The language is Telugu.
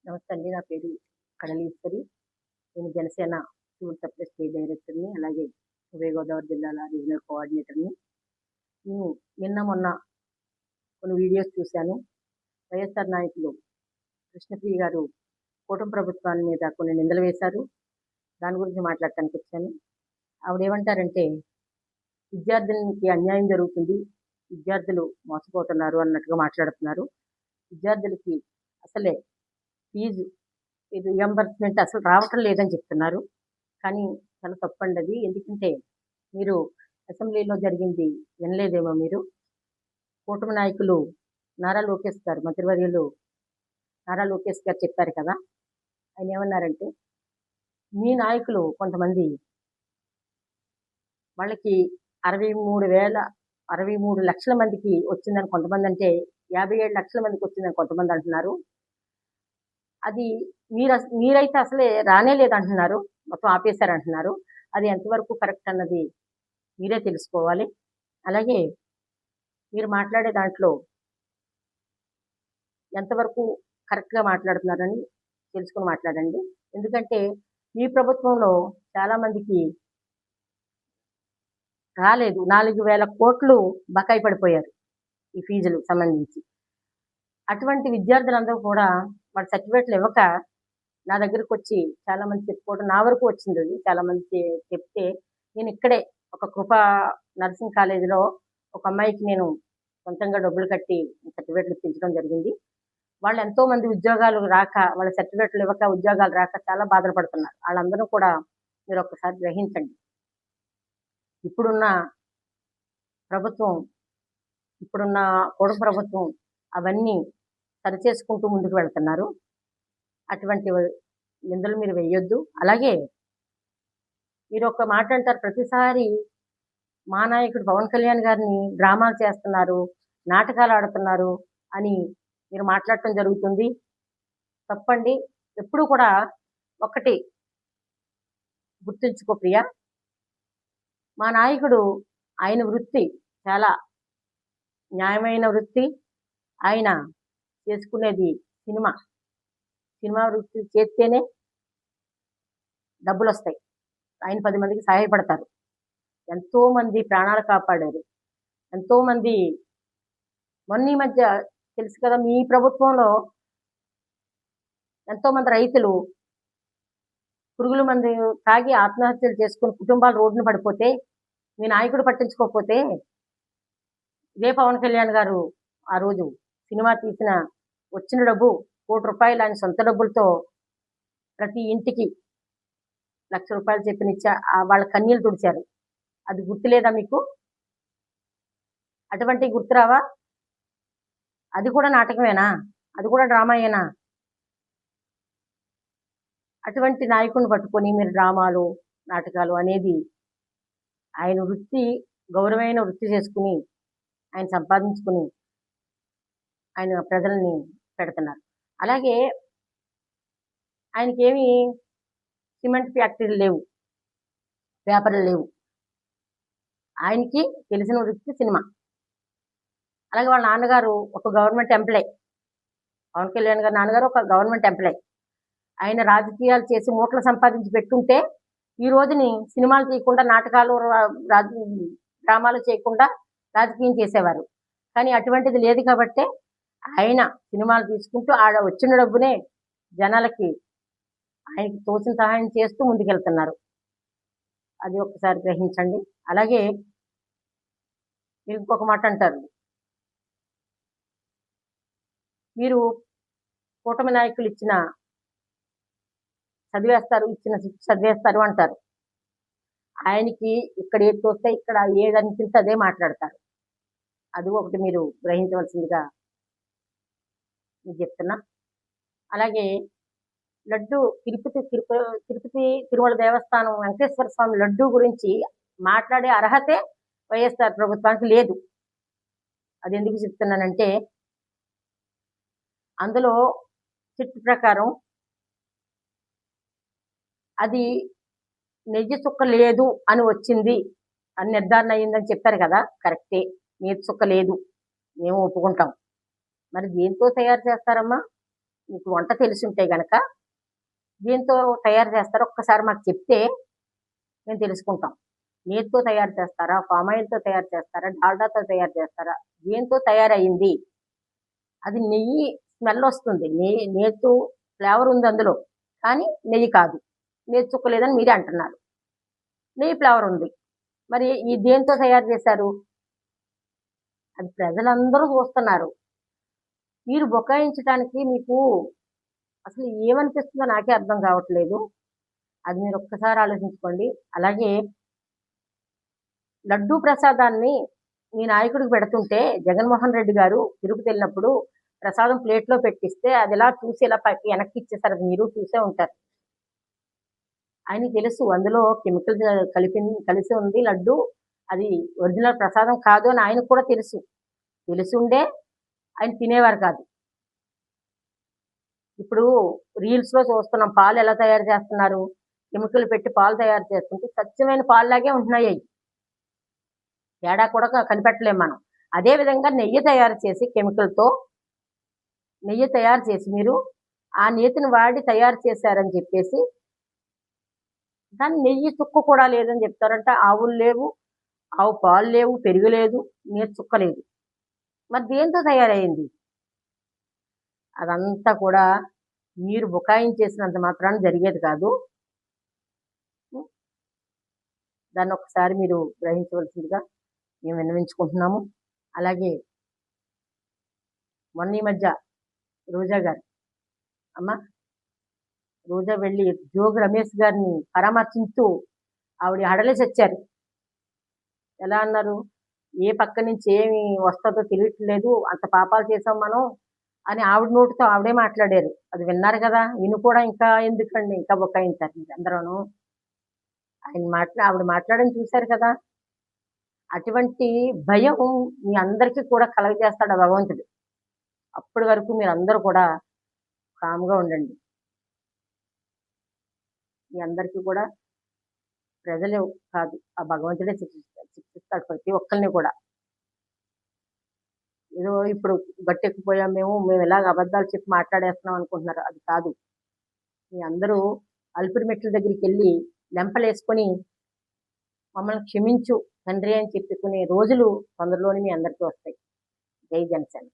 నమస్తే అండి. నా పేరు కడలీశ్వరి. నేను జనసేన సివిల్ సప్లై స్టేట్ డైరెక్టర్‌ని. అలాగే ఉభయ గోదావరి జిల్లాల రీజనల్ కోఆర్డినేటర్‌ని. నేను నిన్న, మొన్న కొన్ని వీడియోస్ చూశాను. వైఎస్ఆర్ నాయకులు కృష్ణప్రియ గారు కూటమి ప్రభుత్వాన్ని మీద కొన్ని నిందలు వేశారు. దాని గురించి మాట్లాడటానికొచ్చాను. ఆవిడేమంటారంటే, విద్యార్థులకి అన్యాయం జరుగుతుంది, విద్యార్థులు మోసపోతున్నారు అన్నట్టుగా మాట్లాడుతున్నారు. విద్యార్థులకి అసలే ఫీజు రియంబర్స్‌మెంట్ అసలు రావటం లేదని చెప్తున్నారు. కానీ చాలా తప్పండి అది. ఎందుకంటే మీరు అసెంబ్లీలో జరిగింది వినలేదేమో మీరు. కూటమి నాయకులు నారా లోకేష్ గారు, మంత్రివర్యులు నారా లోకేష్ గారు చెప్పారు కదా! ఆయన ఏమన్నారంటే, మీ నాయకులు కొంతమంది వాళ్ళకి 63 లక్షల మందికి వచ్చిందని కొంతమంది అంటే, 57 లక్షల మందికి వచ్చిందని కొంతమంది అంటున్నారు. అది మీరైతే అసలే రానే లేదంటున్నారు. మొత్తం ఆపేశారంటున్నారు. అది ఎంతవరకు కరెక్ట్ అన్నది మీరే తెలుసుకోవాలి. అలాగే మీరు మాట్లాడే దాంట్లో ఎంతవరకు కరెక్ట్‌గా మాట్లాడుతున్నారని తెలుసుకొని మాట్లాడండి. ఎందుకంటే మీ ప్రభుత్వంలో చాలామందికి రాలేదు. 4,000 కోట్లు బకాయి పడిపోయారు ఈ ఫీజులకు సంబంధించి. అటువంటి విద్యార్థులందరూ కూడా వాళ్ళ సర్టిఫికేట్లు ఇవ్వక నా దగ్గరకొచ్చి చాలామంది చెప్పుకోవడం నా వరకు వచ్చిందది. చాలామంది చెప్తే నేను ఇక్కడే ఒక కృపా నర్సింగ్ కాలేజీలో ఒక అమ్మాయికి నేను సొంతంగా డబ్బులు కట్టి సర్టిఫికేట్లు ఇప్పించడం జరిగింది. వాళ్ళు ఎంతోమంది ఉద్యోగాలు రాక, వాళ్ళ సర్టిఫికేట్లు ఇవ్వక, ఉద్యోగాలు రాక చాలా బాధలు పడుతున్నారు. వాళ్ళందరూ కూడా మీరొక్కసారి గ్రహించండి. ఇప్పుడున్న ప్రభుత్వం, ఇప్పుడున్న కూటమి ప్రభుత్వం అవన్నీ సరిచేసుకుంటూ ముందుకు వెళ్తున్నారు. అటువంటి నిందలు మీరు వేయొద్దు. అలాగే మీరొక మాట అంటారు, ప్రతిసారి మా నాయకుడు పవన్ కళ్యాణ్ గారిని డ్రామాలు చేస్తున్నారు, నాటకాలు ఆడుతున్నారు అని మీరు మాట్లాడటం జరుగుతుంది. తప్పండి. ఎప్పుడూ కూడా ఒక్కటి గుర్తుంచుకో ప్రియా, మా నాయకుడు ఆయన వృత్తి చాలా న్యాయమైన వృత్తి. ఆయన చేసుకునేది సినిమా. సినిమా వృత్తి చేస్తేనే డబ్బులొస్తాయి. ఆయన 10 మందికి సహాయపడతారు. ఎంతోమంది ప్రాణాలు కాపాడారు. ఎంతోమంది మొన్న ఈ మధ్య తెలుసు కదా, మీ ప్రభుత్వంలో ఎంతోమంది రైతులు పురుగుల మందు తాగి ఆత్మహత్యలు చేసుకుని కుటుంబాలు రోడ్డున పడిపోతే మీ నాయకుడు పట్టించుకోకపోతే, ఇదే పవన్ కళ్యాణ్ గారు ఆ రోజు సినిమా తీసిన వచ్చిన డబ్బు ₹1,00,00,000 ఆయన సొంత డబ్బులతో ప్రతి ఇంటికి ₹1,00,000 చెప్పినిచ్చా వాళ్ళ కన్నీళ్లు తుడిచారు. అది గుర్తులేదా మీకు? అటువంటివి గుర్తురావా? అది కూడా నాటకమేనా? అది కూడా డ్రామాయేనా? అటువంటి నాయకుడిని పట్టుకొని మీరు డ్రామాలు, నాటకాలు అనేది, ఆయన వృత్తి గౌరవమైన వృత్తి చేసుకుని ఆయన సంపాదించుకుని ఆయన ప్రజల్ని పెడుతున్నారు. అలాగే ఆయనకేమి సిమెంట్ ఫ్యాక్టరీలు లేవు, పేపర్లు లేవు. ఆయనకి తెలిసిన వృత్తి సినిమా. అలాగే వాళ్ళ నాన్నగారు ఒక గవర్నమెంట్ ఎంప్లాయ్. పవన్ కళ్యాణ్ గారి నాన్నగారు ఒక గవర్నమెంట్ ఎంప్లాయ్. ఆయన రాజకీయాలు చేసి మూటలు సంపాదించి పెట్టుంటే ఈ రోజుని సినిమాలు తీయకుండా, నాటకాలు, డ్రామాలు చేయకుండా రాజకీయం చేసేవారు. కానీ అటువంటిది లేదు కాబట్టే ఆయన సినిమాలు తీసుకుంటూ ఆడ వచ్చిన డబ్బునే జనాలకి ఆయనకి తోచిన సహాయం చేస్తూ ముందుకెళ్తున్నారు. అది ఒక్కసారి గ్రహించండి. అలాగే మీరు ఇంకొక మాట అంటారు, మీరు కూటమి నాయకులు ఇచ్చిన చదివేస్తారు అంటారు. ఆయనకి ఇక్కడ ఏది తోస్తే ఇక్కడ ఏది అనిపిస్తే అదే మాట్లాడతారు. అది ఒకటి మీరు గ్రహించవలసిందిగా మీకు చెప్తున్నా. అలాగే లడ్డు తిరుపతి తిరుమల దేవస్థానం వెంకటేశ్వర స్వామి లడ్డు గురించి మాట్లాడే అర్హతే వైఎస్ఆర్ ప్రభుత్వానికి లేదు. అది ఎందుకు చెప్తున్నానంటే, అందులో చిట్టు ప్రకారం అది నెయ్యి చుక్క లేదు అని వచ్చింది అని నిర్ధారణ అయ్యిందని చెప్పారు కదా, కరెక్టే. నెయ్యి చుక్క లేదు, మేము ఒప్పుకుంటాం. మరి దేంతో తయారు చేస్తారమ్మా? మీకు వంట తెలిసి ఉంటే గనక దేంతో తయారు చేస్తారో ఒక్కసారి మాకు చెప్తే మేము తెలుసుకుంటాం. నేతితో తయారు చేస్తారా, పామ్ ఆయిల్తో తయారు చేస్తారా, డాల్డాతో తయారు చేస్తారా, దేంతో తయారయ్యింది? అది నెయ్యి స్మెల్ వస్తుంది, నేతు ఫ్లేవర్ ఉంది అందులో, కానీ నెయ్యి కాదు. నేతి చుక్క లేదని మీరే అంటున్నారు. నెయ్యి ఫ్లేవర్ ఉంది, మరి ఈ దేంతో తయారు చేశారు? అది ప్రజలందరూ చూస్తున్నారు. మీరు బుకాయించడానికి మీకు అసలు ఏమనిపిస్తుందో నాకే అర్థం కావట్లేదు. అది మీరు ఒక్కసారి ఆలోచించుకోండి. అలాగే లడ్డూ ప్రసాదాన్ని మీ నాయకుడికి పెడుతుంటే జగన్మోహన్ రెడ్డి గారు తిరుపతి వెళ్ళినప్పుడు ప్రసాదం ప్లేట్లో పెట్టిస్తే అది ఇలా చూసి ఇలా పైకి వెనక్కి ఇచ్చేసారు. అది మీరు చూసే ఉంటారు. ఆయనకి తెలుసు అందులో కెమికల్ కలిసి ఉంది లడ్డు, అది ఒరిజినల్ ప్రసాదం కాదు అని ఆయనకు కూడా తెలుసు. తెలుసుండే ఆయన తినేవారు కాదు. ఇప్పుడు రీల్స్లో చూస్తున్నాం, పాలు ఎలా తయారు చేస్తున్నారు, కెమికల్ పెట్టి పాలు తయారు చేస్తుంటే స్వచ్ఛమైన పాలులాగే ఉంటున్నాయి అవి. తేడా కూడా కనిపెట్టలేం మనం. అదేవిధంగా నెయ్యి తయారు చేసి కెమికల్తో నెయ్యి తయారు చేసి మీరు ఆ నేతిని వాడి తయారు చేశారని చెప్పేసి దాన్ని నెయ్యి చుక్క కూడా లేదని చెప్తారంటే ఆవులు లేవు, ఆవు పాలు లేవు, పెరుగు లేదు, నేతి చుక్క లేదు. మరి దేంతో తయారైంది? అదంతా కూడా మీరు బుకాయించేసినంత మాత్రాన జరిగేది కాదు. దాన్ని ఒకసారి మీరు గ్రహించవలసిందిగా మేము విన్నవించుకుంటున్నాము. అలాగే మొన్న ఈ మధ్య రోజా గారు, అమ్మ రోజా వెళ్ళి జోగి రమేష్ గారిని పరామర్శించూ ఆవిడ హడలేసి వచ్చారు. ఎలా అన్నారు? ఏ పక్క నుంచి ఏమి వస్తుందో తెలియట్లేదు, అంత పాపాలు చేసాం మనం అని ఆవిడ నోటితో ఆవిడే మాట్లాడారు. అది విన్నారు కదా, విను కూడా ఇంకా ఎందుకండి ఇంకా బుకాయించారు అందరూను. ఆవిడ మాట్లాడని చూశారు కదా. అటువంటి భయం మీ అందరికీ కూడా కలగజేస్తాడు భగవంతుడు. అప్పటి వరకు మీరు అందరూ కూడా కామ్గా ఉండండి. మీ అందరికీ కూడా ప్రజలు కాదు, ఆ భగవంతుడే శిక్షిస్తాడు ప్రతి ఒక్కరిని కూడా. ఏదో ఇప్పుడు గట్టెక్కిపోయాం మేము ఎలాగ అబద్ధాలు చెప్పి మాట్లాడేస్తున్నాం అనుకుంటున్నారు. అది కాదు. మీ అందరూ అల్పిరి మెట్ల దగ్గరికి వెళ్ళి లెంపలేసుకొని మమ్మల్ని క్షమించు తండ్రి అని చెప్పుకునే రోజులు తొందరలోనే మీ అందరికీ వస్తాయి. జై జనసేన.